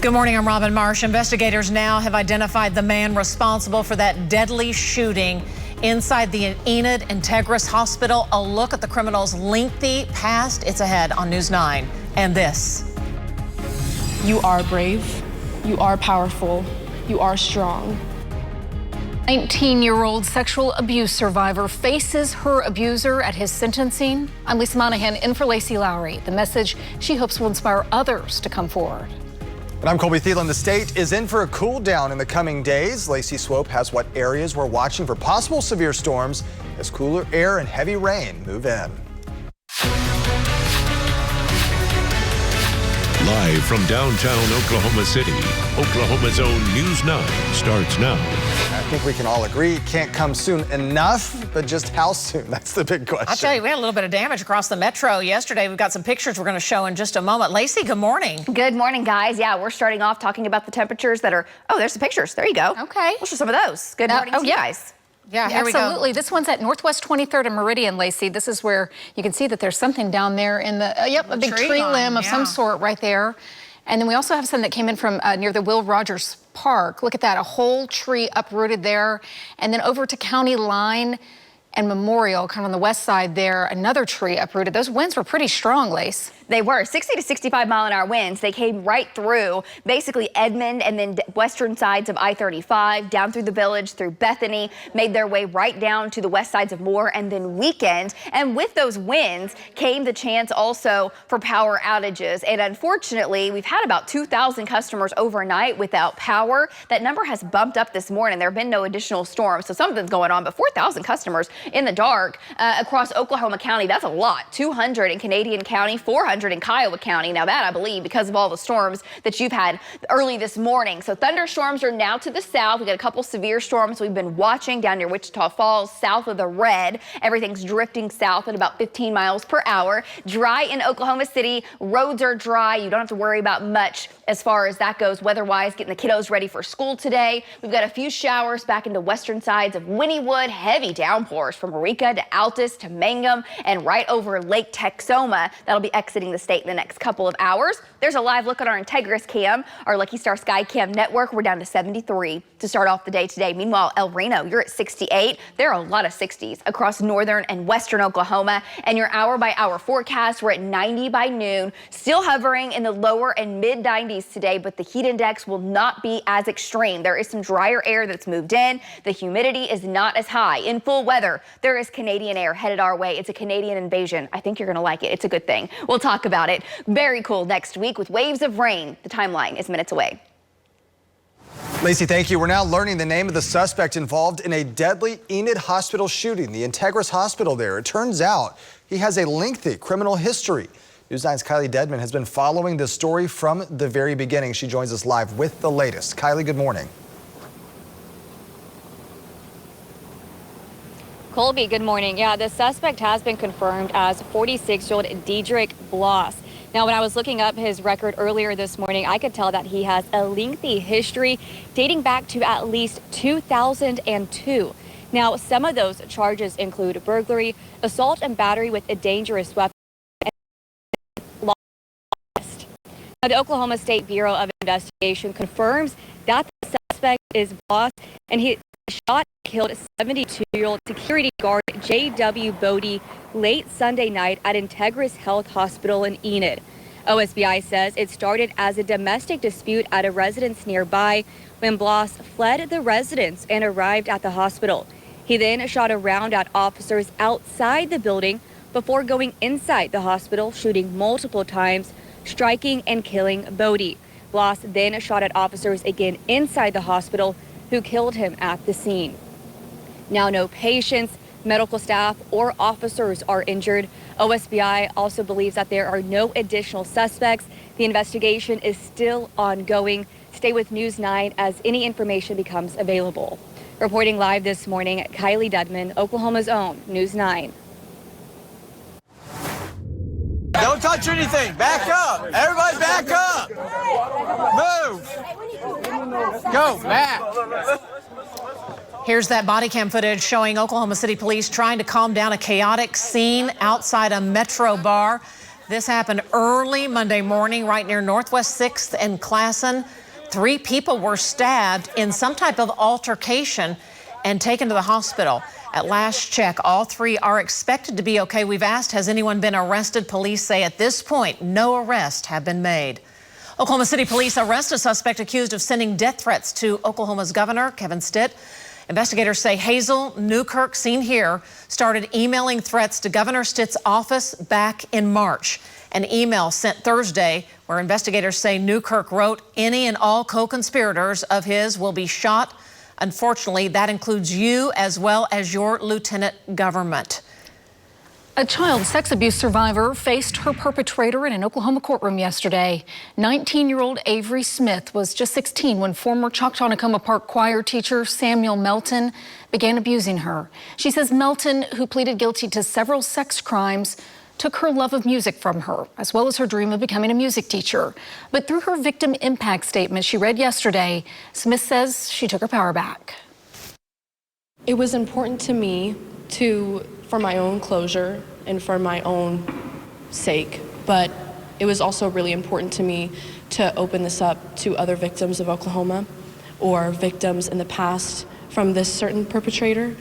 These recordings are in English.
Good morning, I'm Robin Marsh. Investigators now have identified the man responsible for that deadly shooting inside the Enid Integris Hospital. A look at the criminal's lengthy past. It's ahead on News 9. And this. You are brave, you are powerful, you are strong. 19-year-old sexual abuse survivor faces her abuser at his sentencing. I'm Lisa Monahan in for Lacey Lowry. The message she hopes will inspire others to come forward. And I'm Colby Thielen. The state is in for a cool down in the coming days. Lacey Swope has what areas we're watching for possible severe storms as cooler air and heavy rain move in. Live from downtown Oklahoma City, Oklahoma's own News 9 starts now. I think we can all agree it can't come soon enough, but just how soon? That's the big question. I'll tell you, we had a little bit of damage across the metro yesterday. We've got some pictures we're going to show in just a moment. Lacey, good morning. Good morning, guys. Yeah, we're starting off talking about the temperatures that are, oh, there's the pictures. There you go. Okay. We'll show some of those. Good morning to you guys. Yeah, here we go. Absolutely. This one's at Northwest 23rd and Meridian, Lacey. This is where you can see that there's something down there in the, a big tree limb of some sort right there. And then we also have some that came in from near the Will Rogers Park. Look at that, a whole tree uprooted there. And then over to County Line and Memorial, kind of on the west side there, another tree uprooted. Those winds were pretty strong, Lace. They were 60 to 65 mile an hour winds. They came right through basically Edmond and then western sides of I-35, down through the village, through Bethany, made their way right down to the west sides of Moore and then Weekend. And with those winds came the chance also for power outages. And unfortunately, we've had about 2,000 customers overnight without power. That number has bumped up this morning. There have been no additional storms, so something's going on, but 4,000 customers in the dark across Oklahoma County. That's a lot. 200 in Canadian County, 400 in Kiowa County. Now that, I believe, because of all the storms that you've had early this morning. So thunderstorms are now to the south. We got a couple severe storms we've been watching down near Wichita Falls, south of the red. Everything's drifting south at about 15 miles per hour. Dry in Oklahoma City. Roads are dry. You don't have to worry about much as far as that goes weather-wise, getting the kiddos ready for school today. We've got a few showers back into western sides of Wynnewood. Heavy downpours from Eureka to Altus to Mangum and right over Lake Texoma. That'll be exiting the state in the next couple of hours. There's a live look at our Integris cam, our Lucky Star Sky Cam network. We're down to 73 to start off the day today. Meanwhile, El Reno, you're at 68. There are a lot of 60s across northern and western Oklahoma. And your hour-by-hour forecast, we're at 90 by noon. Still hovering in the lower and mid-90s today, but the heat index will not be as extreme. There is some drier air that's moved in. The humidity is not as high. In full weather, there is Canadian air headed our way. It's a Canadian invasion. I think you're going to like it. It's a good thing. We'll talk about it. Very cool next week with waves of rain. The timeline is minutes away. Lacey, thank you. We're now learning the name of the suspect involved in a deadly Enid Hospital shooting, the Integris Hospital there. It turns out he has a lengthy criminal history. News 9's Kylie Dedman has been following this story from the very beginning. She joins us live with the latest. Kylie, good morning. Colby, good morning. Yeah, the suspect has been confirmed as 46-year-old Dedrick Bloss. Now, when I was looking up his record earlier this morning, I could tell that he has a lengthy history dating back to at least 2002. Now, some of those charges include burglary, assault and battery with a dangerous weapon, and arrest. Now, the Oklahoma State Bureau of Investigation confirms that the suspect is Bloss, and he shot and killed 72-year-old security guard J.W. Bodie late Sunday night at Integris Health Hospital in Enid. OSBI says it started as a domestic dispute at a residence nearby when Bloss fled the residence and arrived at the hospital. He then shot a round at officers outside the building before going inside the hospital, shooting multiple times, striking and killing Bodie. Bloss then shot at officers again inside the hospital, who killed him at the scene. Now, no patients, medical staff, or officers are injured. OSBI also believes that there are no additional suspects. The investigation is still ongoing. Stay with News 9 as any information becomes available. Reporting live this morning, Kylie Dedman, Oklahoma's own News 9. Don't touch anything. Back up. Everybody back up. Move. Go back. Here's that body cam footage showing Oklahoma City police trying to calm down a chaotic scene outside a Metro bar. This happened early Monday morning right near Northwest 6th and Classen. 3 people were stabbed in some type of altercation and taken to the hospital. At last check, all 3 are expected to be okay. We've asked, has anyone been arrested? Police say at this point, no arrests have been made. Oklahoma City police arrest a suspect accused of sending death threats to Oklahoma's governor, Kevin Stitt. Investigators say Hazel Newkirk, seen here, started emailing threats to Governor Stitt's office back in March. An email sent Thursday where investigators say Newkirk wrote, "Any and all co-conspirators of his will be shot. Unfortunately, that includes you as well as your lieutenant government." A child sex abuse survivor faced her perpetrator in an Oklahoma courtroom yesterday. 19-year-old Avery Smith was just 16 when former Choctaw-Nakoma Park choir teacher Samuel Melton began abusing her. She says Melton, who pleaded guilty to several sex crimes, took her love of music from her, as well as her dream of becoming a music teacher. But through her victim impact statement she read yesterday, Smith says she took her power back. It was important to me for my own closure and for my own sake, but it was also really important to me to open this up to other victims of Oklahoma or victims in the past from this certain perpetrator.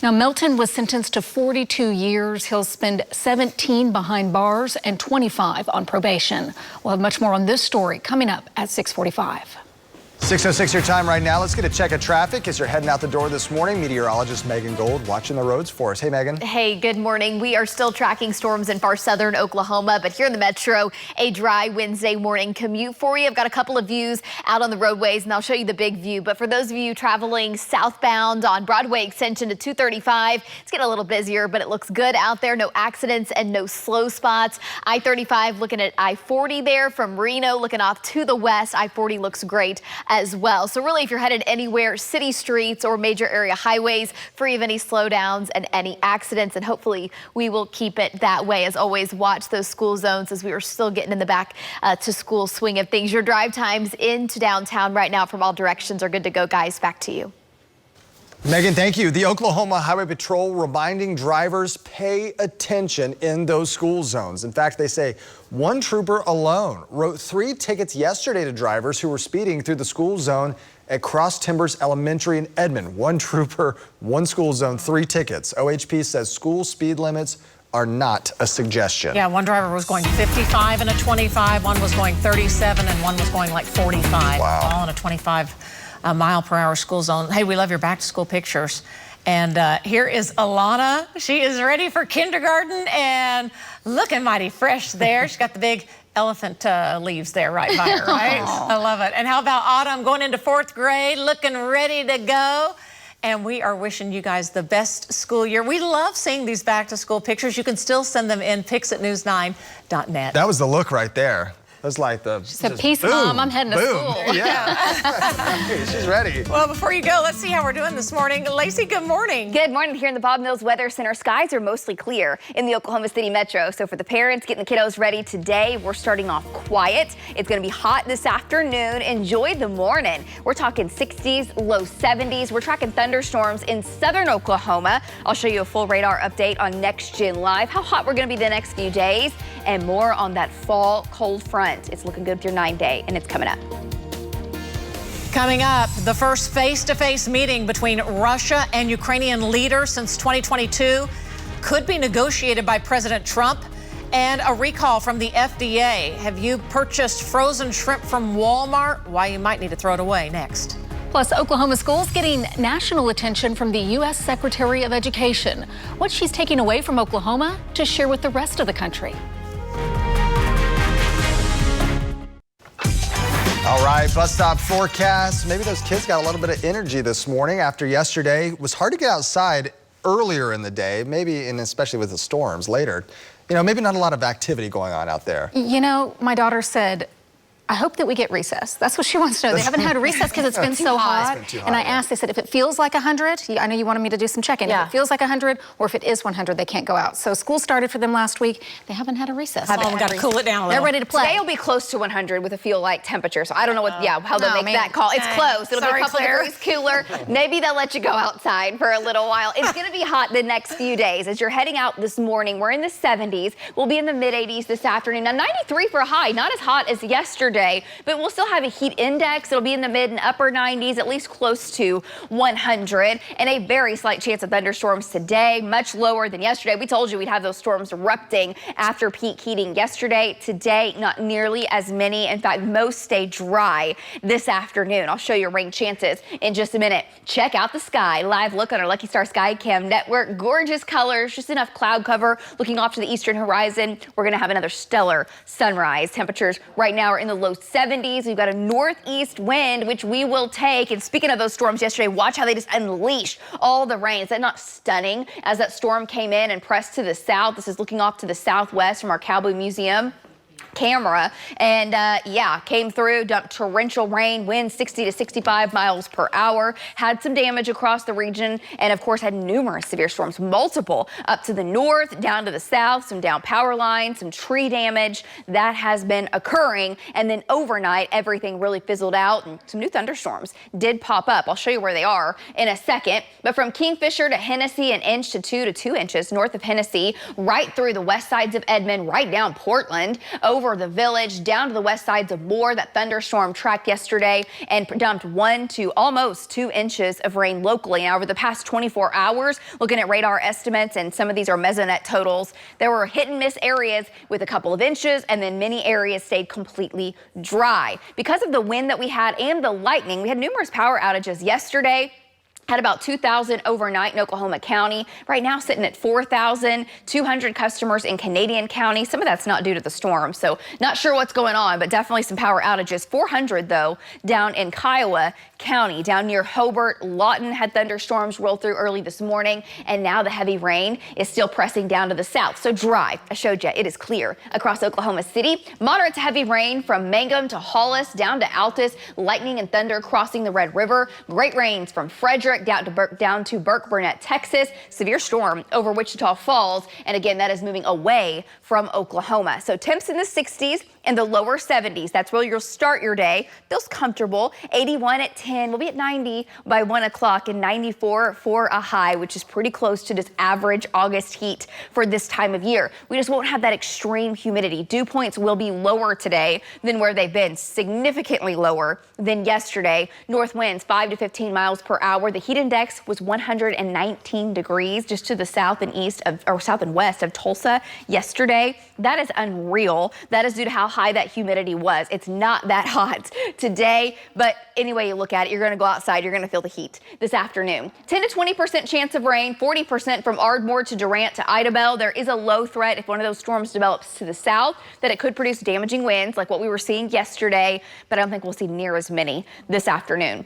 Now, Melton was sentenced to 42 years. He'll spend 17 behind bars and 25 on probation. We'll have much more on this story coming up at 6:45. 6:06 your time right now. Let's get a check of traffic as you're heading out the door this morning. Meteorologist Megan Gold watching the roads for us. Hey, Megan. Hey, good morning. We are still tracking storms in far southern Oklahoma, but here in the metro, a dry Wednesday morning commute for you. I've got a couple of views out on the roadways, and I'll show you the big view. But for those of you traveling southbound on Broadway Extension to 235, it's getting a little busier, but it looks good out there. No accidents and no slow spots. I-35 looking at I-40 there from Reno, looking off to the west. I-40 looks great as well. So really, if you're headed anywhere, city streets or major area highways, free of any slowdowns and any accidents, and hopefully we will keep it that way. As always, watch those school zones as we are still getting in the back to school swing of things. Your drive times into downtown right now from all directions are good to go, guys. Back to you. Megan, thank you. The Oklahoma Highway Patrol reminding drivers pay attention in those school zones. In fact, they say one trooper alone wrote 3 tickets yesterday to drivers who were speeding through the school zone at Cross Timbers Elementary in Edmond. One trooper, one school zone, 3 tickets. OHP says school speed limits are not a suggestion. Yeah, one driver was going 55 in a 25, one was going 37, and one was going like 45. Wow. All in a 25 mile per hour school zone. Hey, we love your back to school pictures. And here is Alana. She is ready for kindergarten and looking mighty fresh there. She's got the big elephant leaves there right by her, right? I love it. And how about Autumn going into 4th grade, looking ready to go? And we are wishing you guys the best school year. We love seeing these back to school pictures. You can still send them in, pics@news9.net. That was the look right there. It was like the... She said, peace, Mom, I'm heading to school. Yeah. She's ready. Well, before you go, let's see how we're doing this morning. Lacey, good morning. Good morning. Here in the Bob Mills Weather Center, skies are mostly clear in the Oklahoma City metro. So for the parents getting the kiddos ready today, we're starting off quiet. It's going to be hot this afternoon. Enjoy the morning. We're talking 60s, low 70s. We're tracking thunderstorms in southern Oklahoma. I'll show you a full radar update on Next Gen Live, how hot we're going to be the next few days, and more on that fall cold front. It's looking good with your 9-day, and it's coming up. Coming up, the first face-to-face meeting between Russia and Ukrainian leaders since 2022 could be negotiated by President Trump, and a recall from the FDA. Have you purchased frozen shrimp from Walmart? Why you might need to throw it away next. Plus, Oklahoma schools getting national attention from the U.S. Secretary of Education. What she's taking away from Oklahoma to share with the rest of the country. All right, bus stop forecast. Maybe those kids got a little bit of energy this morning after yesterday. It was hard to get outside earlier in the day, maybe, and especially with the storms later. You know, maybe not a lot of activity going on out there. You know, my daughter said, I hope that we get recess. That's what she wants to know. They haven't had a recess because it's been so hot. And I asked, they said, if it feels like 100, I know you wanted me to do some checking. If it feels like 100 or if it is 100, they can't go out. So school started for them last week. They haven't had a recess. We got to cool it down a little. They're ready to play. Today will be close to 100 with a feel-like temperature. So I don't know what, how they'll make that call. It's close. It'll be a couple degrees cooler. Maybe they'll let you go outside for a little while. It's going to be hot the next few days. As you're heading out this morning, we're in the 70s. We'll be in the mid-80s this afternoon. Now, 93 for a high, not as hot as yesterday, but we'll still have a heat index. It'll be in the mid and upper 90s, at least close to 100, and a very slight chance of thunderstorms today, much lower than yesterday. We told you we'd have those storms erupting after peak heating yesterday. Today, not nearly as many. In fact, most stay dry this afternoon. I'll show you rain chances in just a minute. Check out the sky. Live look on our Lucky Star Sky Cam network. Gorgeous colors, just enough cloud cover looking off to the eastern horizon. We're going to have another stellar sunrise. Temperatures right now are in the low 70s. We've got a northeast wind, which we will take. And speaking of those storms yesterday, watch how they just unleashed all the rain. Is that not stunning? As that storm came in and pressed to the south, this is looking off to the southwest from our Cowboy Museum camera, and came through, dumped torrential rain, winds 60 to 65 miles per hour, had some damage across the region, and of course had numerous severe storms, multiple up to the north, down to the south, some down power lines, some tree damage that has been occurring. And then overnight, everything really fizzled out and some new thunderstorms did pop up. I'll show you where they are in a second. But from Kingfisher to Hennessy, an inch to 2 to 2 inches north of Hennessy, right through the west sides of Edmond, right down Portland, over the Village, down to the west sides of Moore. That thunderstorm tracked yesterday and dumped 1 to almost 2 inches of rain locally. Now, over the past 24 hours, looking at radar estimates, and some of these are mesonet totals, there were hit and miss areas with a couple of inches, and then many areas stayed completely dry. Because of the wind that we had and the lightning, we had numerous power outages yesterday. Had about 2,000 overnight in Oklahoma County. Right now sitting at 4,200 customers in Canadian County. Some of that's not due to the storm, so not sure what's going on, but definitely some power outages. 400 though down in Kiowa County, down near Hobart. Lawton had thunderstorms roll through early this morning, and now the heavy rain is still pressing down to the south. So dry, I showed you, it is clear across Oklahoma City. Moderate to heavy rain from Mangum to Hollis, down to Altus. Lightning and thunder crossing the Red River. Great rains from Frederick down to Burke Burnett, Texas. Severe storm over Wichita Falls. And again, that is moving away from Oklahoma. So temps in the 60s and the lower 70s. That's where you'll start your day. Feels comfortable. 81 at 10. We'll be at 90 by 1 o'clock and 94 for a high, which is pretty close to just average August heat for this time of year. We just won't have that extreme humidity. Dew points will be lower today than where they've been, significantly lower than yesterday. North winds 5 to 15 miles per hour. The heat index was 119 degrees just to the south and east of, or south and west of Tulsa yesterday. That is unreal. That is due to how high that humidity was. It's not that hot today, but any way you look at it, you're going to go outside, you're going to feel the heat this afternoon. 10 to 20% chance of rain, 40% from Ardmore to Durant to Idabel. There is a low threat if one of those storms develops to the south that it could produce damaging winds like what we were seeing yesterday, but I don't think we'll see near as many this afternoon.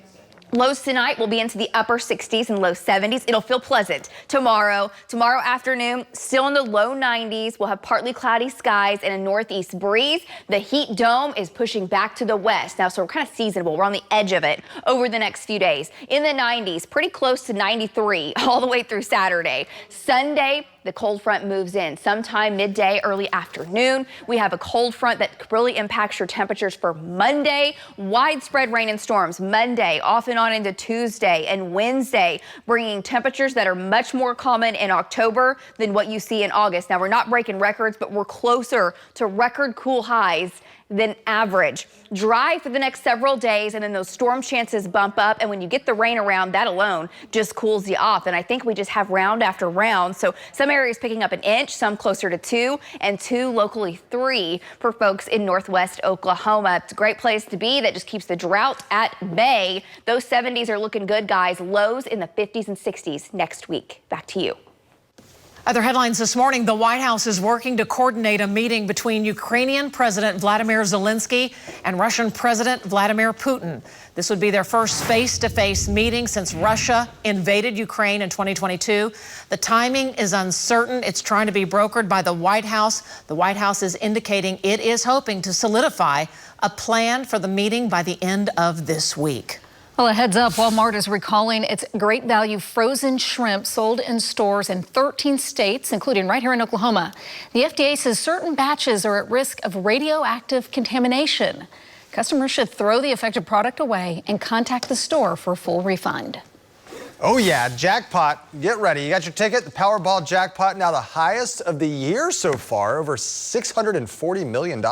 Lows tonight will be into the upper 60s and low 70s. It'll feel pleasant tomorrow. Tomorrow afternoon, still in the low 90s. We'll have partly cloudy skies and a northeast breeze. The heat dome is pushing back to the west now, so we're kind of seasonable. We're on the edge of it over the next few days. In the 90s, pretty close to 93 all the way through Saturday. Sunday, the cold front moves in sometime midday, early afternoon. We have a cold front that really impacts your temperatures for Monday. Widespread rain and storms Monday, off and on into Tuesday and Wednesday, bringing temperatures that are much more common in October than what you see in August. Now, we're not breaking records, but we're closer to record cool highs than average. Dry for the next several days, and then those storm chances bump up, and when you get the rain around, that alone just cools you off. And I think we just have round after round. So some areas picking up an inch, some closer to 2, and 2 locally 3 for folks in northwest Oklahoma. It's a great place to be. That just keeps the drought at bay. Those 70s are looking good, guys. Lows in the 50s and 60s next week. Back to you. Other headlines this morning, the White House is working to coordinate a meeting between Ukrainian President Vladimir Zelensky and Russian President Vladimir Putin. This would be their first face-to-face meeting since Russia invaded Ukraine in 2022. The timing is uncertain. It's trying to be brokered by the White House. The White House is indicating it is hoping to solidify a plan for the meeting by the end of this week. Well, a heads up, Walmart is recalling its great value frozen shrimp sold in stores in 13 states, including right here in Oklahoma. The FDA says certain batches are at risk of radioactive contamination. Customers should throw the affected product away and contact the store for a full refund. Oh yeah, jackpot. Get ready. You got your ticket. The Powerball jackpot now the highest of the year so far, over $640 million.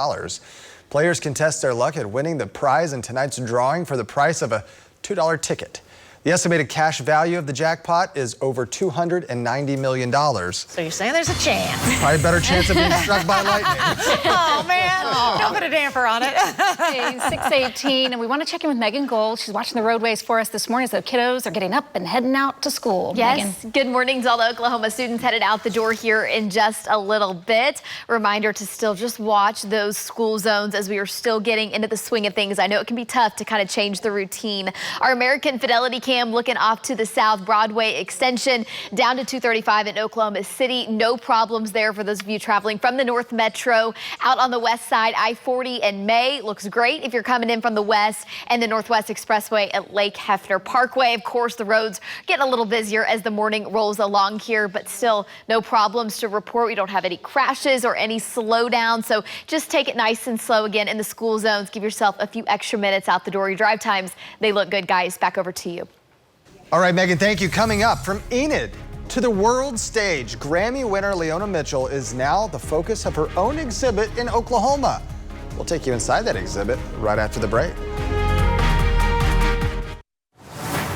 Players can test their luck at winning the prize in tonight's drawing for the price of a $2 ticket. The estimated cash value of the jackpot is over $290 million. So you're saying there's a chance? Probably a better chance of being struck by lightning. Oh, man. Don't put a damper on it. Hey, 6:18, and we want to check in with Megan Gold. She's watching the roadways for us this morning as the kiddos are getting up and heading out to school. Yes, Megan. good morning to all the Oklahoma students headed out the door here in just a little bit. Reminder to still just watch those school zones as we are still getting into the swing of things. I know it can be tough to kind of change the routine. Our American Fidelity Cam looking off to the South Broadway extension down to 235 in Oklahoma City. No problems there for those of you traveling from the North Metro. Out on the west side, I-40 and May looks great if you're coming in from the west, and the Northwest Expressway at Lake Hefner Parkway. Of course, the roads getting a little busier as the morning rolls along here, but still no problems to report. We don't have any crashes or any slowdown, so just take it nice and slow again in the school zones. Give yourself a few extra minutes out the door. Your drive times, they look good, guys. Back over to you. All right, Megan, thank you. Coming up, from Enid to the world stage, Grammy winner Leona Mitchell is now the focus of her own exhibit in Oklahoma. We'll take you inside that exhibit right after the break.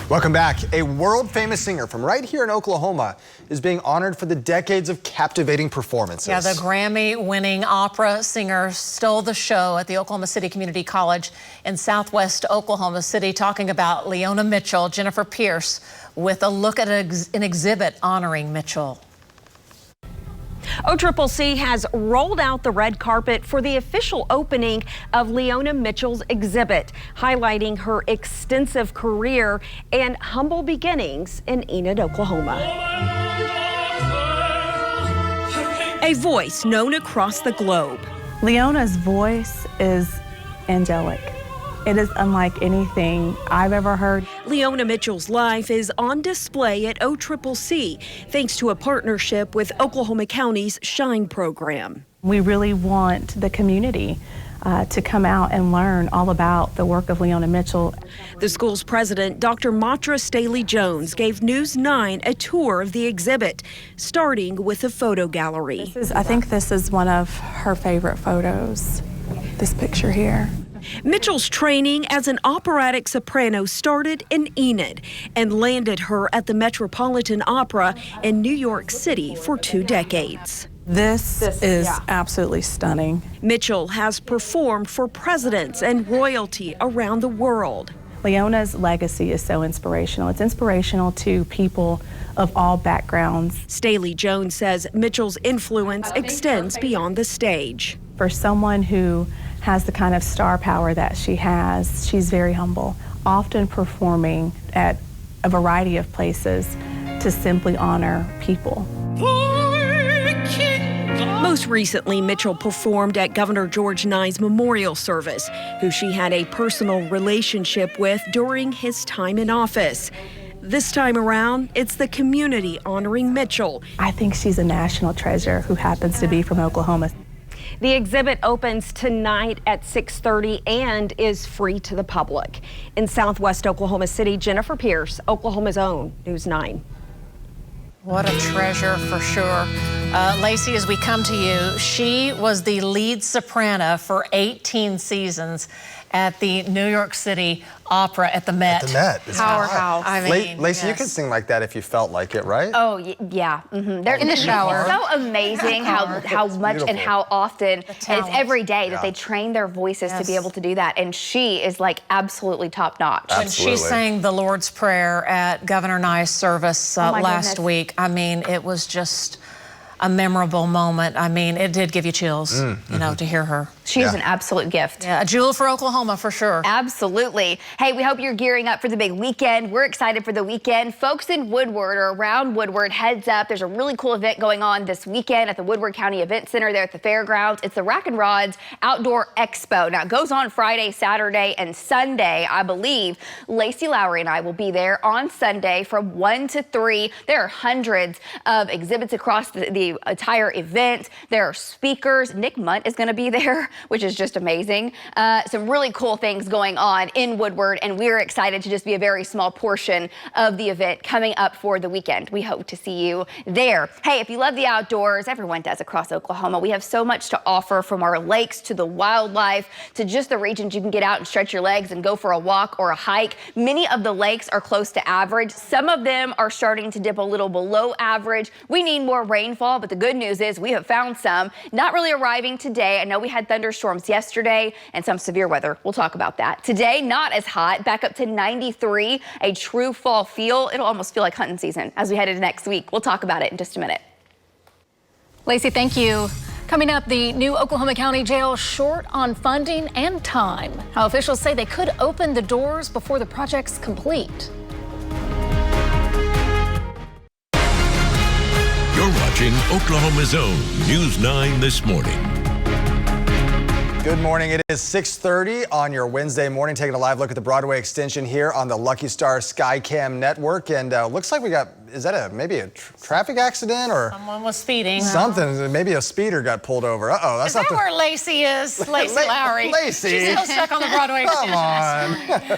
Welcome back. A world-famous singer from right here in Oklahoma is being honored for the decades of captivating performances. Yeah, the Grammy-winning opera singer stole the show at the Oklahoma City Community College in southwest Oklahoma City. Talking about Leona Mitchell, Jennifer Pierce with a look at an exhibit honoring Mitchell. OCCC has rolled out the red carpet for the official opening of Leona Mitchell's exhibit, highlighting her extensive career and humble beginnings in Enid, Oklahoma. A voice known across the globe. Leona's voice is angelic. It is unlike anything I've ever heard. Leona Mitchell's life is on display at OCCC thanks to a partnership with Oklahoma County's Shine program. We really want the community to come out and learn all about the work of Leona Mitchell. The school's president, Dr. Matra Staley-Jones, gave News 9 a tour of the exhibit, starting with a photo gallery. I think this is one of her favorite photos, this picture here. Mitchell's training as an operatic soprano started in Enid and landed her at the Metropolitan Opera in New York City for 2 decades. This is absolutely stunning. Mitchell has performed for presidents and royalty around the world. Leona's legacy is so inspirational. It's inspirational to people of all backgrounds. Staley-Jones says Mitchell's influence extends beyond the stage. For someone who has the kind of star power that she has, she's very humble, often performing at a variety of places to simply honor people. Most recently, Mitchell performed at Governor George Nye's memorial service, who she had a personal relationship with during his time in office. This time around, it's the community honoring Mitchell. I think she's a national treasure who happens to be from Oklahoma. The exhibit opens tonight at 6:30 and is free to the public. In southwest Oklahoma City, Jennifer Pierce, Oklahoma's own News 9. What a treasure for sure. Lacey, as we come to you, she was the lead soprano for 18 seasons at the New York City Opera at the Met. At the Met. Powerhouse. I mean, Lacey, yes. you could sing like that if you felt like it, right? Oh, yeah. They're in the shower. It's so amazing how much beautiful. and how often, and it's every day that Yeah. they train their voices to be able to do that. And she is like absolutely top notch. When she sang the Lord's Prayer at Governor Nye's service last week, I mean, it was just a memorable moment. I mean, it did give you chills, you know, to hear her. She is an absolute gift. Yeah, a jewel for Oklahoma for sure. Absolutely. Hey, we hope you're gearing up for the big weekend. We're excited for the weekend. Folks in Woodward or around Woodward, heads up. There's a really cool event going on this weekend at the Woodward County Event Center there at the fairgrounds. It's the Rack and Rods Outdoor Expo. Now, it goes on Friday, Saturday, and Sunday, I believe. Lacey Lowry and I will be there on Sunday from 1 to 3. There are hundreds of exhibits across the entire event. There are speakers. Nick Munt is going to be there, which is just amazing. Some really cool things going on in Woodward, and we're excited to just be a very small portion of the event coming up for the weekend. We hope to see you there. Hey, if you love the outdoors, everyone does across Oklahoma. We have so much to offer, from our lakes to the wildlife to just the regions you can get out and stretch your legs and go for a walk or a hike. Many of the lakes are close to average. Some of them are starting to dip a little below average. We need more rainfall, but the good news is we have found some. Not really arriving today. I know we had thunderstorms yesterday and some severe weather. We'll talk about that. Today, not as hot, back up to 93, a true fall feel. It'll almost feel like hunting season as we head into next week. We'll talk about it in just a minute. Lacey, thank you. Coming up, the new Oklahoma County Jail short on funding and time. How officials say they could open the doors before the project's complete. You're watching Oklahoma's own News 9 this morning. Good morning. It is 6:30 on your Wednesday morning, taking a live look at the Broadway extension here on the Lucky Star Skycam network. And looks like we got, is that maybe a traffic accident or? Someone was speeding. Something, maybe a speeder got pulled over. Uh-oh, that's is not that where Lacey is? Lacey Lowry. Lacey. She's still stuck on the Broadway extension.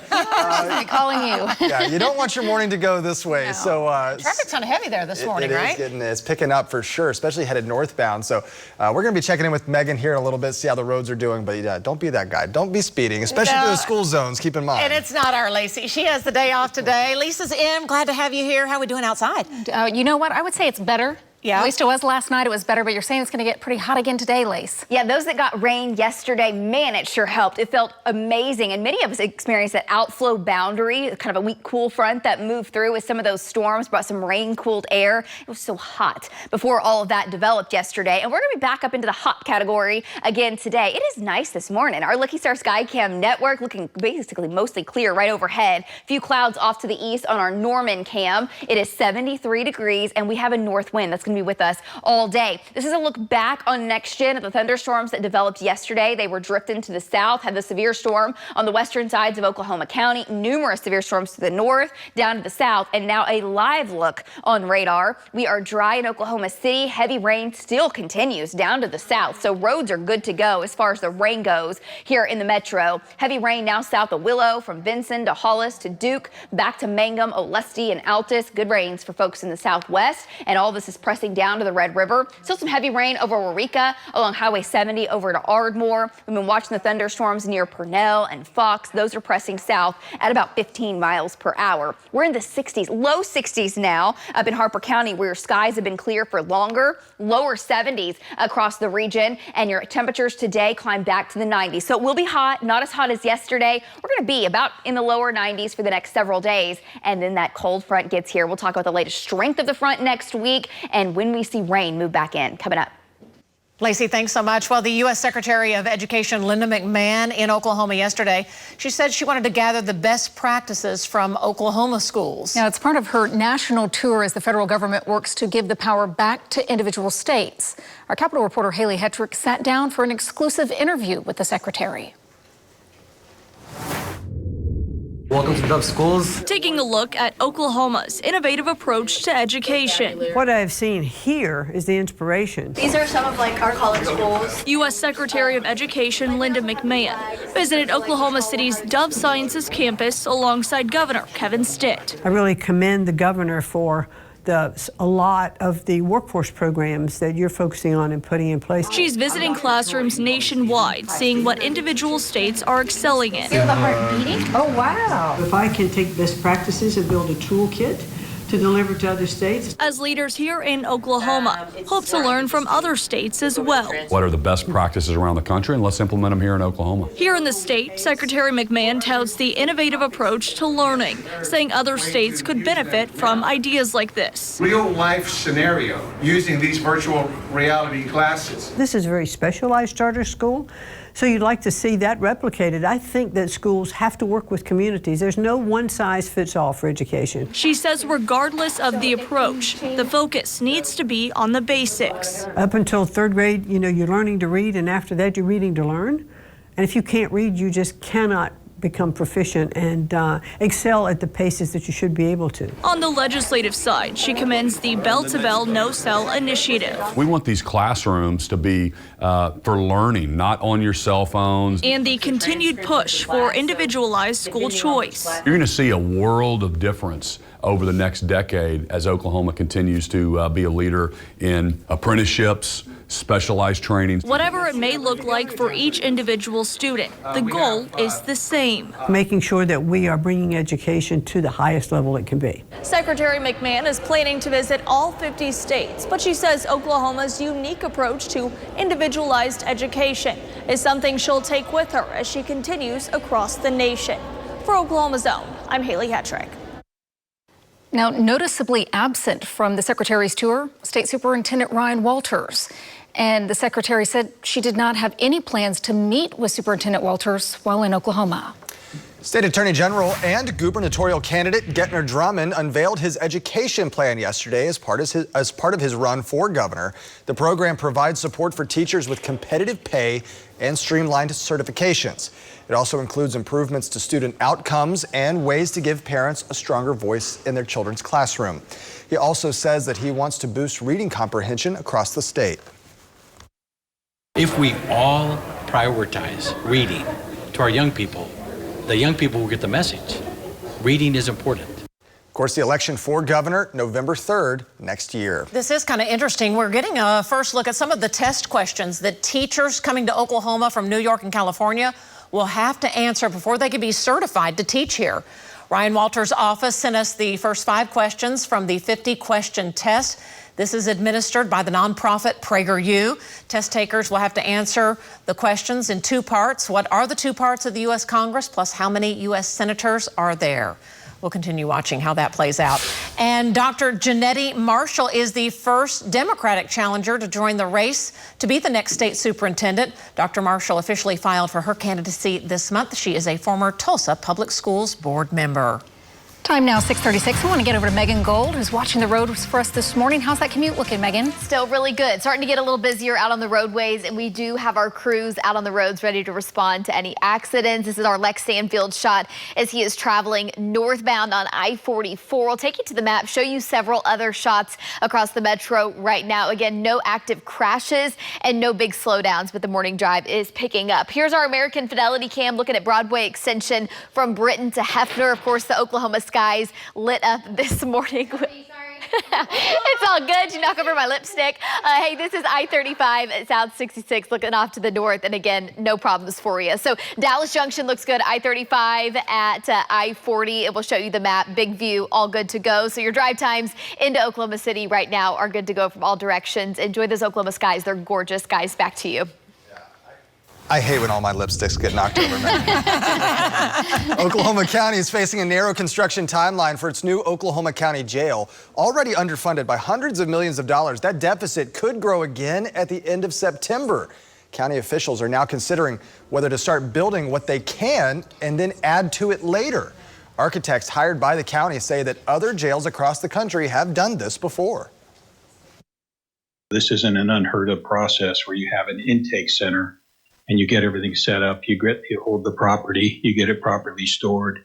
Come on. Calling you. Yeah, you don't want your morning to go this way. No. So traffic's kind of heavy there this morning, right? It's picking up for sure, especially headed northbound. So we're going to be checking in with Megan here in a little bit, see how the roads are doing. But yeah, don't be that guy. Don't be speeding, especially through the school zones. Keep in mind. And it's not our Lacey. She has the day off today. Lisa's in. Glad to have you here. How are we doing outside? You know what? I would say it's better. Yeah. At least it was last night. It was better, but you're saying it's going to get pretty hot again today, Lace. Yeah, those that got rain yesterday, man, it sure helped. It felt amazing, and many of us experienced that outflow boundary, kind of a weak cool front that moved through with some of those storms, brought some rain-cooled air. It was so hot before all of that developed yesterday, and we're going to be back up into the hot category again today. It is nice this morning. Our Lucky Star Skycam network looking basically mostly clear right overhead. A few clouds off to the east on our Norman cam. It is 73 degrees, and we have a north wind that's going to be with us all day. This is a look back on next gen at the thunderstorms that developed yesterday. They were drifting to the south, had the severe storm on the western sides of Oklahoma County, numerous severe storms to the north, down to the south, and now a live look on radar. We are dry in Oklahoma City. Heavy rain still continues down to the south, so roads are good to go as far as the rain goes here in the metro. Heavy rain now south of Willow, from Vinson to Hollis to Duke, back to Mangum, Olustee, and Altus. Good rains for folks in the southwest, and all this is pressing down to the Red River. Still some heavy rain over Waurika along Highway 70 over to Ardmore. We've been watching the thunderstorms near Purnell and Fox. Those are pressing south at about 15 miles per hour. We're in the 60s, low 60s now up in Harper County, where skies have been clear for longer. Lower 70s across the region, and your temperatures today climb back to the 90s. So it will be hot, not as hot as yesterday. We're going to be about in the lower 90s for the next several days, and then that cold front gets here. We'll talk about the latest strength of the front next week and when we see rain move back in. Coming up. Lacey, thanks so much. Well, the U.S. Secretary of Education Linda McMahon in Oklahoma yesterday, she said she wanted to gather the best practices from Oklahoma schools. Now, it's part of her national tour as the federal government works to give the power back to individual states. Our Capitol reporter Haley Hetrick sat down for an exclusive interview with the secretary. Welcome to Dove Schools. Taking a look at Oklahoma's innovative approach to education. What I've seen here is the inspiration. These are some of our college schools. U.S. Secretary of Education Linda McMahon visited Oklahoma City's Dove Sciences campus alongside Governor Kevin Stitt. I really commend the governor for a lot of the workforce programs that you're focusing on and putting in place. She's visiting classrooms nationwide, seeing what individual states are excelling in. Feel the heart beating? Oh, wow. If I can take best practices and build a toolkit to deliver to other states. As leaders here in Oklahoma hope to learn from other states as well. What are the best practices around the country, and let's implement them here in Oklahoma. Here in the state, Secretary McMahon touts the innovative approach to learning, saying other states could benefit from ideas like this. Real life scenario using these virtual reality classes. This is a very specialized charter school, so you'd like to see that replicated. I think that schools have to work with communities. There's no one size fits all for education. She says regardless of the approach, the focus needs to be on the basics. Up until third grade, you're learning to read, and after that, you're reading to learn. And if you can't read, you just cannot become proficient and excel at the paces that you should be able to. On the legislative side, she commends the bell-to-bell no-cell initiative. We want these classrooms to be for learning, not on your cell phones. And the continued push for individualized school choice. You're going to see a world of difference over the next decade as Oklahoma continues to be a leader in apprenticeships, specialized training. Whatever it may look like for each individual student, the goal is the same. Making sure that we are bringing education to the highest level it can be. Secretary McMahon is planning to visit all 50 states, but she says Oklahoma's unique approach to individualized education is something she'll take with her as she continues across the nation. For Oklahoma's Own, I'm Haley Hetrick. Now, noticeably absent from the Secretary's tour, State Superintendent Ryan Walters. And the Secretary said she did not have any plans to meet with Superintendent Walters while in Oklahoma. State Attorney General and gubernatorial candidate Gettner Drummond unveiled his education plan yesterday as part of his run for governor. The program provides support for teachers with competitive pay and streamlined certifications. It also includes improvements to student outcomes and ways to give parents a stronger voice in their children's classroom. He also says that he wants to boost reading comprehension across the state. If we all prioritize reading to our young people, the young people will get the message. Reading is important. Of course, the election for governor, November 3rd, next year. This is kind of interesting. We're getting a first look at some of the test questions that teachers coming to Oklahoma from New York and California will have to answer before they can be certified to teach here. Ryan Walters' office sent us the first 5 questions from the 50-question test. This is administered by the nonprofit PragerU. Test takers will have to answer the questions in 2 parts. What are the 2 parts of the U.S. Congress, plus how many U.S. senators are there? We'll continue watching how that plays out. And Dr. Jeanette Marshall is the first Democratic challenger to join the race to be the next state superintendent. Dr. Marshall officially filed for her candidacy this month. She is a former Tulsa Public Schools board member. Time now, 6:36. We want to get over to Megan Gold, who's watching the roads for us this morning. How's that commute looking, Megan? Still really good. Starting to get a little busier out on the roadways, and we do have our crews out on the roads ready to respond to any accidents. This is our Lex Stanfield shot as he is traveling northbound on I-44. I'll take you to the map, show you several other shots across the metro right now. Again, no active crashes and no big slowdowns, but the morning drive is picking up. Here's our American Fidelity cam looking at Broadway extension from Britain to Hefner. Of course, the Oklahoma skies lit up this morning. It's all good. You knock over my lipstick. Hey, this is I-35 South 66 looking off to the north. And again, no problems for you. So Dallas Junction looks good. I-35 at I-40. It will show you the map. Big view, all good to go. So your drive times into Oklahoma City right now are good to go from all directions. Enjoy those Oklahoma skies. They're gorgeous. Guys, back to you. I hate when all my lipsticks get knocked over. Oklahoma County is facing a narrow construction timeline for its new Oklahoma County Jail. Already underfunded by hundreds of millions of dollars, that deficit could grow again at the end of September. County officials are now considering whether to start building what they can and then add to it later. Architects hired by the county say that other jails across the country have done this before. This isn't an unheard of process where you have an intake center and you get everything set up, you hold the property, you get it properly stored,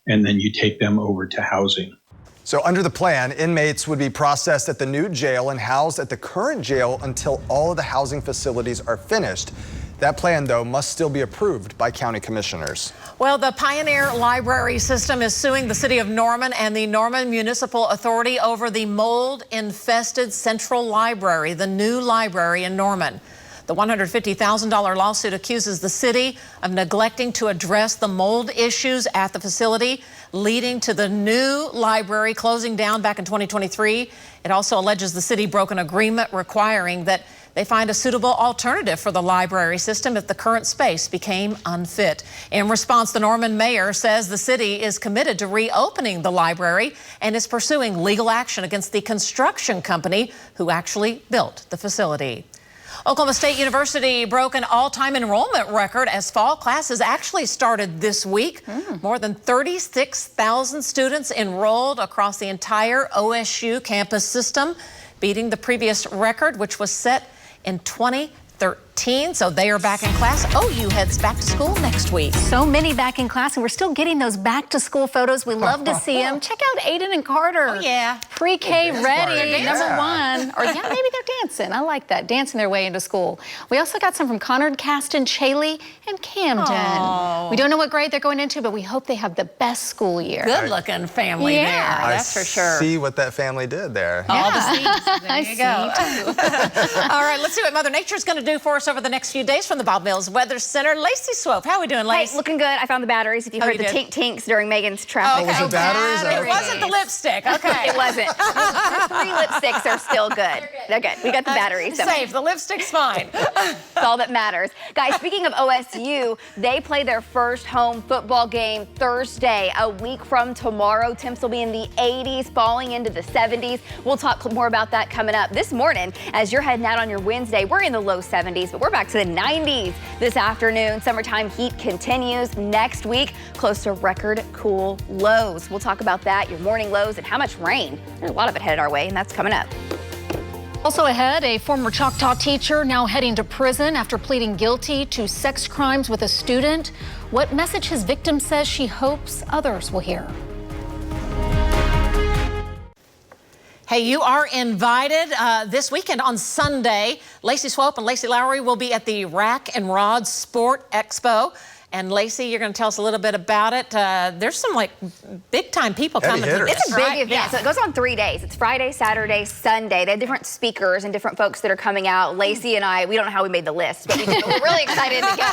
and then you take them over to housing. So under the plan, inmates would be processed at the new jail and housed at the current jail until all of the housing facilities are finished. That plan, though, must still be approved by county commissioners. Well, the Pioneer Library System is suing the city of Norman and the Norman Municipal Authority over the mold-infested Central Library, the new library in Norman. The $150,000 lawsuit accuses the city of neglecting to address the mold issues at the facility, leading to the new library closing down back in 2023. It also alleges the city broke an agreement requiring that they find a suitable alternative for the library system if the current space became unfit. In response, the Norman mayor says the city is committed to reopening the library and is pursuing legal action against the construction company who actually built the facility. Oklahoma State University broke an all-time enrollment record as fall classes actually started this week. More than 36,000 students enrolled across the entire OSU campus system, beating the previous record, which was set in 2013. So they are back in class. OU heads back to school next week. So many back in class, and we're still getting those back to school photos. We love to see them. Check out Aiden and Carter. Oh, yeah. Pre-K ready, number one. Or yeah, maybe they're dancing. I like that, dancing their way into school. We also got some from Conard, Caston, Chaley, and Camden. Aww. We don't know what grade they're going into, but we hope they have the best school year. Good looking family there, that's for sure. See what that family did there. All the seeds. There you go. All right, let's see what Mother Nature's going to do for us over the next few days from the Bob Mills Weather Center. Lacey Swope, how are we doing, Lacey? Hey, looking good. I found the batteries. If you heard the tink tinks during Megan's traffic. Oh, was it batteries? It wasn't the lipstick. Okay. It wasn't. Her 3 lipsticks are still good. They're good. We got the batteries. So. Safe. The lipstick's fine. That's all that matters. Guys, speaking of OSU, they play their first home football game Thursday, a week from tomorrow. Temps will be in the 80s, falling into the 70s. We'll talk more about that coming up this morning. As you're heading out on your Wednesday, we're in the low 70s, but we're back to the 90s this afternoon. Summertime heat continues next week, close to record cool lows. We'll talk about that, your morning lows, and how much rain. There's a lot of it headed our way, and that's coming up. Also ahead, a former Choctaw teacher now heading to prison after pleading guilty to sex crimes with a student. What message his victim says she hopes others will hear. Hey, you are invited this weekend on Sunday. Lacey Swope and Lacey Lowry will be at the Rack and Rod Sport Expo. And Lacey, you're going to tell us a little bit about it. There's some like big time people coming to this. It's a big event. Yeah. So it goes on 3 days. It's Friday, Saturday, Sunday. They have different speakers and different folks that are coming out. Lacey and I, we don't know how we made the list, but we did. We're really excited to go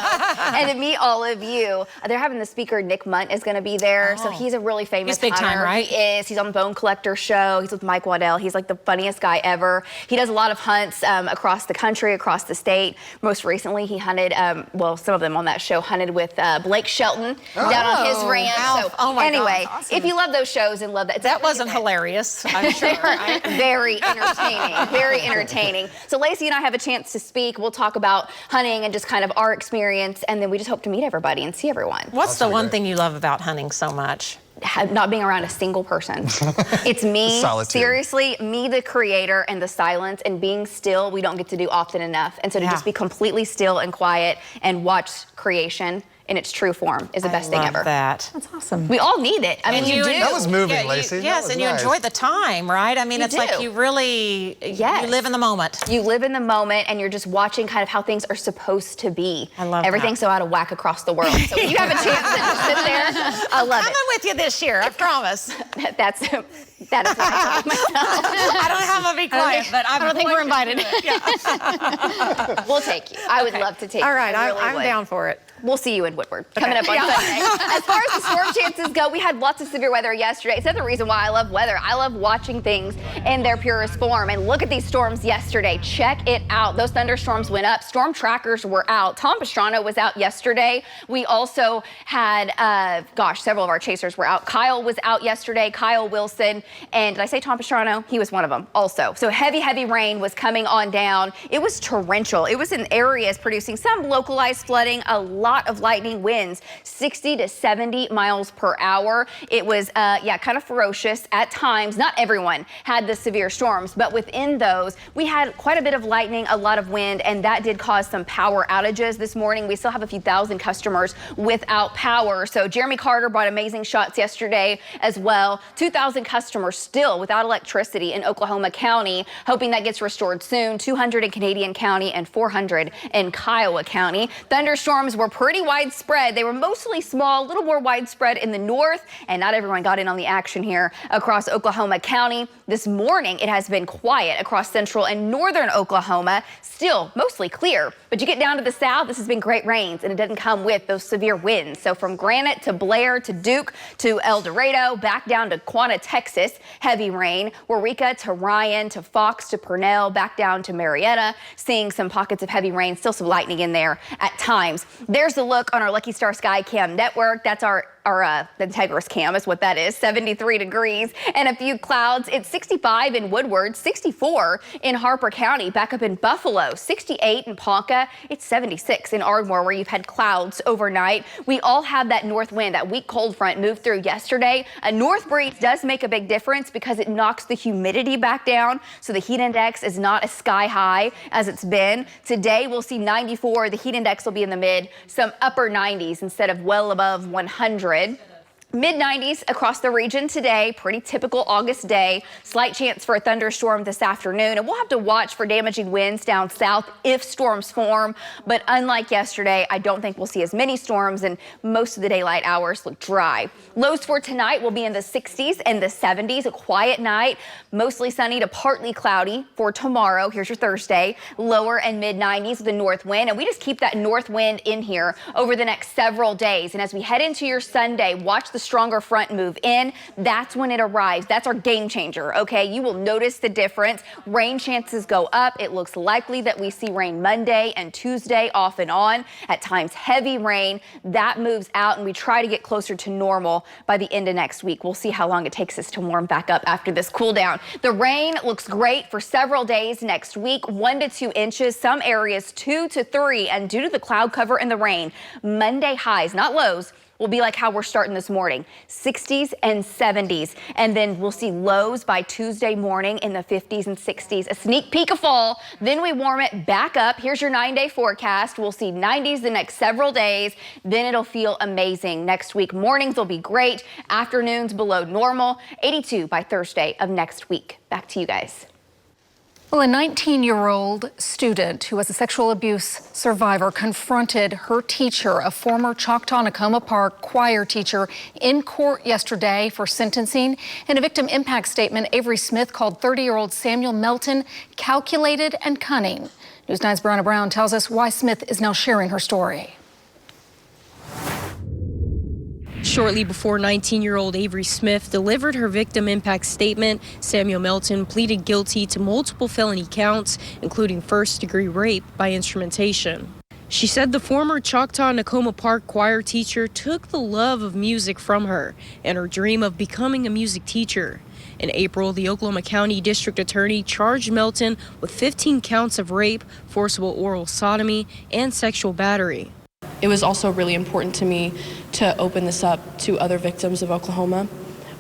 and to meet all of you. They're having the speaker, Nick Munt, is going to be there. So he's a really famous He's big time, right? He is. He's on the Bone Collector show. He's with Mike Waddell. He's like the funniest guy ever. He does a lot of hunts across the country, across the state. Most recently, he hunted, well, some of them on that show hunted with Blake Shelton down on his ranch. So anyway, awesome. if you love those shows and love that. That wasn't hilarious, I'm sure. Very entertaining, very entertaining. So Lacey and I have a chance to speak. We'll talk about hunting and just kind of our experience, and then we just hope to meet everybody and see everyone. What's the one thing you love about hunting so much? Not being around a single person. It's me, seriously, me, the creator, and the silence, and being still, we don't get to do often enough. And so to just be completely still and quiet and watch creation in its true form is the best thing ever. That's awesome. We all need it. I mean, you do. That was moving, Lacey. Yes, and you enjoy the time, right? I mean, it's like you really, you live in the moment. You live in the moment, and you're just watching kind of how things are supposed to be. I love everything's so out of whack across the world. So when you have a chance to just sit there, I love it. I'm coming with you this year, I promise. That is what I tell myself. I don't know how I'm gonna be quiet, but I don't think we're invited. We'll take you. I would love to take you. All right, I really I'm would. down for it. We'll see you in Woodward coming up on Sunday. As far as the storm chances go, we had lots of severe weather yesterday. It's another reason why I love weather. I love watching things in their purest form. And look at these storms yesterday. Check it out. Those thunderstorms went up. Storm trackers were out. Tom Pastrana was out yesterday. We also had, several of our chasers were out. Kyle was out yesterday. Kyle Wilson. And did I say Tom Pastrana? He was one of them also. So heavy, heavy rain was coming on down. It was torrential. It was in areas producing some localized flooding, a lot of lightning winds, 60 to 70 miles per hour. It was, kind of ferocious at times. Not everyone had the severe storms, but within those, we had quite a bit of lightning, a lot of wind, and that did cause some power outages this morning. We still have a few thousand customers without power. So Jeremy Carter brought amazing shots yesterday as well. 2,000 customers still without electricity in Oklahoma County, hoping that gets restored soon. 200 in Canadian County and 400 in Kiowa County. Thunderstorms were pretty widespread. They were mostly small, a little more widespread in the north, and not everyone got in on the action here across Oklahoma County. This morning, it has been quiet across central and northern Oklahoma. Still mostly clear, but you get down to the south, this has been great rains, and it doesn't come with those severe winds. So from Granite to Blair to Duke to El Dorado, back down to Quanah, Texas, heavy rain. Waurika to Ryan to Fox to Purnell, back down to Marietta, seeing some pockets of heavy rain, still some lightning in there at times. There's a look on our Lucky Star Sky Cam network. That's our the Integris cam is what that is, 73 degrees and a few clouds. It's 65 in Woodward, 64 in Harper County, back up in Buffalo, 68 in Ponca. It's 76 in Ardmore, where you've had clouds overnight. We all have that north wind, that weak cold front moved through yesterday. A north breeze does make a big difference because it knocks the humidity back down, so the heat index is not as sky high as it's been. Today we'll see 94. The heat index will be in the mid, some upper 90s instead of well above 100. Mid-90s across the region today, pretty typical August day. Slight chance for a thunderstorm this afternoon, and we'll have to watch for damaging winds down south if storms form. But unlike yesterday, I don't think we'll see as many storms, and most of the daylight hours look dry. Lows for tonight will be in the 60s and the 70s, a quiet night, mostly sunny to partly cloudy for tomorrow. Here's your Thursday, lower and mid-90s with the north wind, and we just keep that north wind in here over the next several days. And as we head into your Sunday, watch the stronger front move in. That's when it arrives. That's our game changer, okay? You will notice the difference. Rain chances go up. It looks likely that we see rain Monday and Tuesday off and on. At times, heavy rain. That moves out, and we try to get closer to normal by the end of next week. We'll see how long it takes us to warm back up after this cool down. The rain looks great for several days next week, 1 to 2 inches, some areas 2 to 3, and due to the cloud cover and the rain, Monday highs, not lows, will be like how we're starting this morning, 60s and 70s. And then we'll see lows by Tuesday morning in the 50s and 60s. A sneak peek of fall. Then we warm it back up. Here's your 9-day forecast. We'll see 90s the next several days. Then it'll feel amazing. Next week, mornings will be great. Afternoons below normal. 82 by Thursday of next week. Back to you guys. Well, a 19-year-old student who was a sexual abuse survivor confronted her teacher, a former Choctaw-Nakoma Park choir teacher, in court yesterday for sentencing. In a victim impact statement, Avery Smith called 30-year-old Samuel Melton calculated and cunning. News 9's Brianna Brown tells us why Smith is now sharing her story. Shortly before 19-year-old Avery Smith delivered her victim impact statement, Samuel Melton pleaded guilty to multiple felony counts, including first-degree rape by instrumentation. She said the former Choctaw-Nakoma Park choir teacher took the love of music from her and her dream of becoming a music teacher. In April, the Oklahoma County District Attorney charged Melton with 15 counts of rape, forcible oral sodomy, and sexual battery. It was also really important to me to open this up to other victims of Oklahoma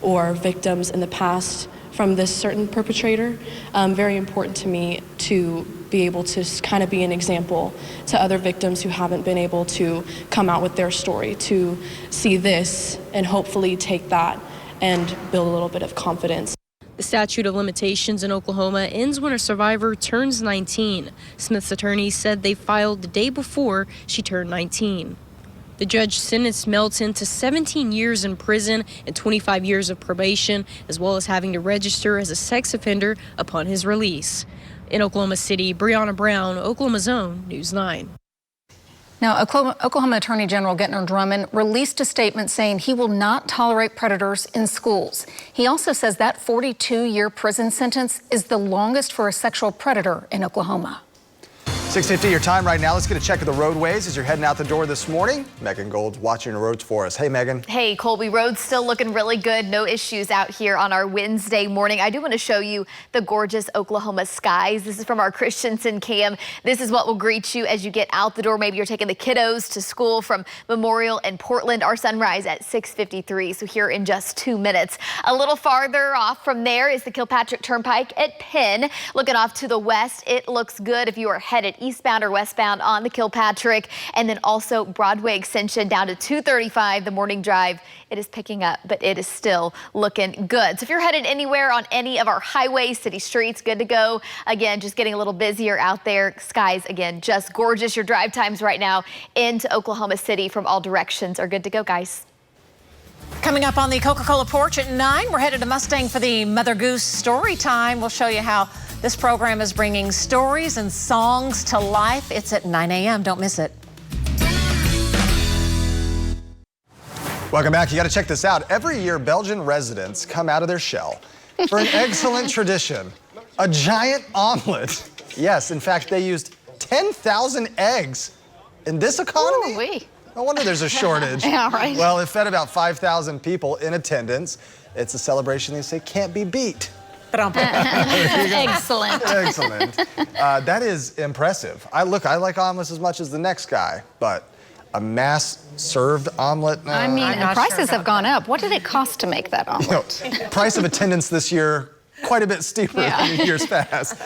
or victims in the past from this certain perpetrator. Very important to me to be able to kind of be an example to other victims who haven't been able to come out with their story, to see this and hopefully take that and build a little bit of confidence. The statute of limitations in Oklahoma ends when a survivor turns 19. Smith's attorney said they filed the day before she turned 19. The judge sentenced Melton to 17 years in prison and 25 years of probation, as well as having to register as a sex offender upon his release. In Oklahoma City, Brianna Brown, Oklahoma's Own, News 9. Now, Oklahoma Attorney General Gentner Drummond released a statement saying he will not tolerate predators in schools. He also says that 42-year prison sentence is the longest for a sexual predator in Oklahoma. 6:50 your time right now. Let's get a check of the roadways as you're heading out the door this morning. Megan Gold's watching the roads for us. Hey, Megan. Hey, Colby, roads still looking really good. No issues out here on our Wednesday morning. I do want to show you the gorgeous Oklahoma skies. This is from our Christensen cam. This is what will greet you as you get out the door. Maybe you're taking the kiddos to school from Memorial and Portland. Our sunrise at 6:53, so here in just 2 minutes. A little farther off from there is the Kilpatrick Turnpike at Penn. Looking off to the west, it looks good if you are headed eastbound or westbound on the Kilpatrick, and then also Broadway Extension down to 235, the morning drive. It is picking up, but it is still looking good. So if you're headed anywhere on any of our highways, city streets, good to go. Again, just getting a little busier out there. Skies, again, just gorgeous. Your drive times right now into Oklahoma City from all directions are good to go, guys. Coming up on the Coca-Cola porch at 9, we're headed to Mustang for the Mother Goose story time. We'll show you how this program is bringing stories and songs to life. It's at 9 a.m. Don't miss it. Welcome back. You got to check this out. Every year, Belgian residents come out of their shell for an excellent tradition, a giant omelet. Yes, in fact, they used 10,000 eggs in this economy. Ooh-wee. No wonder there's a shortage. Yeah, right. Well, it fed about 5,000 people in attendance. It's a celebration they say can't be beat. Excellent. Excellent. That is impressive. I like omelets as much as the next guy, but a mass served omelet? I mean, prices have gone up. What did it cost to make that omelet? Price of attendance this year, quite a bit steeper than in years past.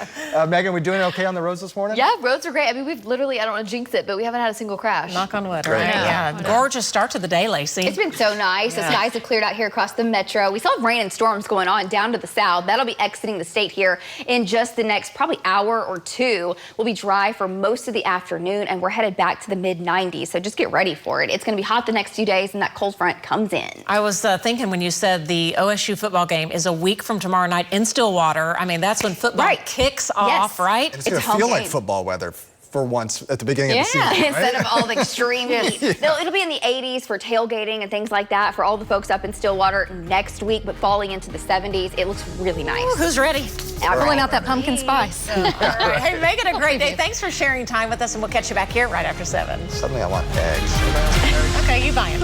Megan, we doing okay on the roads this morning? Yeah, roads are great. I mean, we've literally, I don't want to jinx it, but we haven't had a single crash. Knock on wood, Great. right? Yeah. Gorgeous start to the day, Lacey. It's been so nice. The skies have cleared out here across the metro. We still have rain and storms going on down to the south. That'll be exiting the state here in just the next probably hour or two. We'll be dry for most of the afternoon, and we're headed back to the mid-90s, so just get ready for it. It's going to be hot the next few days, and that cold front comes in. I was thinking when you said the OSU football game is a week from tomorrow night in Stillwater. I mean, that's when football kicks off, right? And it's going to feel like football weather for once at the beginning of the season, right? Instead of all the extreme heat. It'll be in the 80s for tailgating and things like that for all the folks up in Stillwater next week, but falling into the 70s. It looks really nice. Ooh, who's ready? Pulling out that pumpkin spice. All right. Hey, make it a great day. Thanks for sharing time with us, and we'll catch you back here right after 7. Suddenly I want eggs. Okay, you buying.